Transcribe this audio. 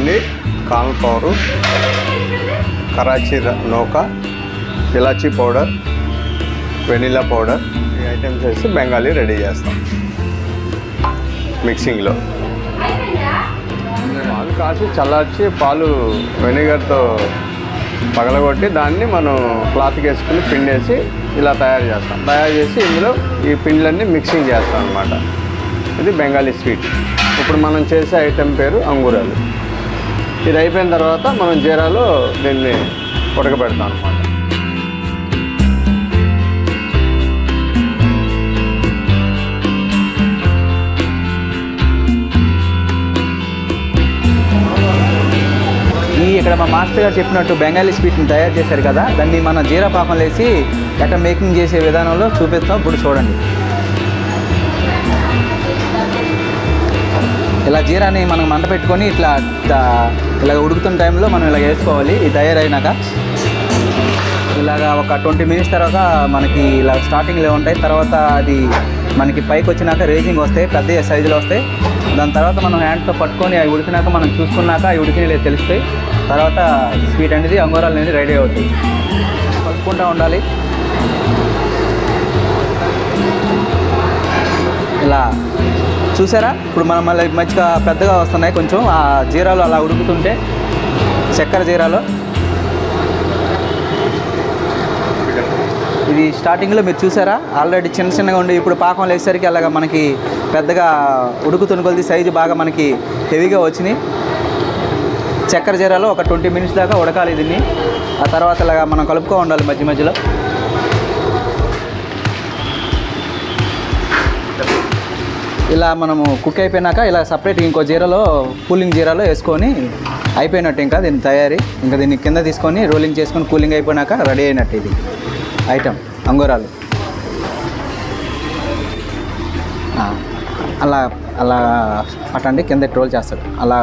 పిండి, corn flour, Karachi నూక, ఇలాచీ powder, vanilla powder, ఈ ఐటమ్స్ వేసి బెంగాలీ రెడీ చేస్తాం మిక్సింగ్లో. పాలు కాసి చల్లార్చి పాలు వెనిగర్తో పగలగొట్టి దాన్ని మనం క్లాత్కి వేసుకుని పిండేసి ఇలా తయారు చేస్తాం. తయారు చేసి ఇందులో ఈ పిండిలన్నీ మిక్సింగ్ చేస్తాం అన్నమాట. ఇది బెంగాలీ స్వీట్. ఇప్పుడు మనం చేసే ఐటెం పేరు అంగూరాలు. ఇది అయిపోయిన తర్వాత మనం జీరాలో దీన్ని ఉడకబెడతాం అన్నమాట. ఇక్కడ మా మాస్టర్ గారు చెప్పినట్టు బెంగాలీ స్వీట్ని తయారు చేశారు కదా, దాన్ని మనం జీరా పాకంలో వేసి ఎట్లా మేకింగ్ చేసే విధానంలో చూపిస్తాం. ఇప్పుడు చూడండి. ఇలా జీరాని మనం మంట పెట్టుకొని ఇలా ఉడుకుతున్న టైంలో మనం ఇలా వేసుకోవాలి. ఇది తయారైనాక ఇలాగా ఒక 20 మినిట్స్ తర్వాత మనకి ఇలా స్టార్టింగ్లో ఉంటాయి. తర్వాత అది మనకి పైకి వచ్చినాక రేజింగ్ వస్తాయి, పెద్ద సైజులో వస్తాయి. దాని తర్వాత మనం హ్యాండ్తో పట్టుకొని అవి ఉడికినాక మనం చూసుకున్నాక అవి ఉడికినవి తెలుస్తాయి. తర్వాత స్వీట్ అనేది అంగూరాలు అనేది రెడీ అవుతాయి. కలుపుకుంటూ ఉండాలి. ఇలా చూసారా, ఇప్పుడు మనం మళ్ళీ మంచిగా పెద్దగా వస్తున్నాయి కొంచెం. ఆ జీరాలు అలా ఉడుకుతుంటే చక్కెర జీరాలో ఇది స్టార్టింగ్లో మీరు చూసారా, ఆల్రెడీ చిన్నగా ఉండి ఇప్పుడు పాకం వేసేసరికి అలాగా మనకి పెద్దగా ఉడుకుతున్న కొద్ది సైజు బాగా మనకి హెవీగా వచ్చినాయి. చక్కెర జీరాలో ఒక 20 మినిట్స్ దాకా ఉడకాలి దీన్ని. ఆ తర్వాత ఇలాగా మనం కలుపుకో ఉండాలి మధ్య మధ్యలో. ఇలా మనము కుక్ అయిపోయినాక ఇలా సపరేట్ ఇంకో జీరాలో కూలింగ్ జీరాలో వేసుకొని అయిపోయినట్టు ఇంకా దీని తయారీ. ఇంకా దీన్ని కింద తీసుకొని రోలింగ్ చేసుకొని కూలింగ్ అయిపోయినాక రెడీ అయినట్టు ఇది ఐటమ్ అంగూరాలు. అలా అలా పట్టండి, కింద రోల్ చేస్తాడు అలా.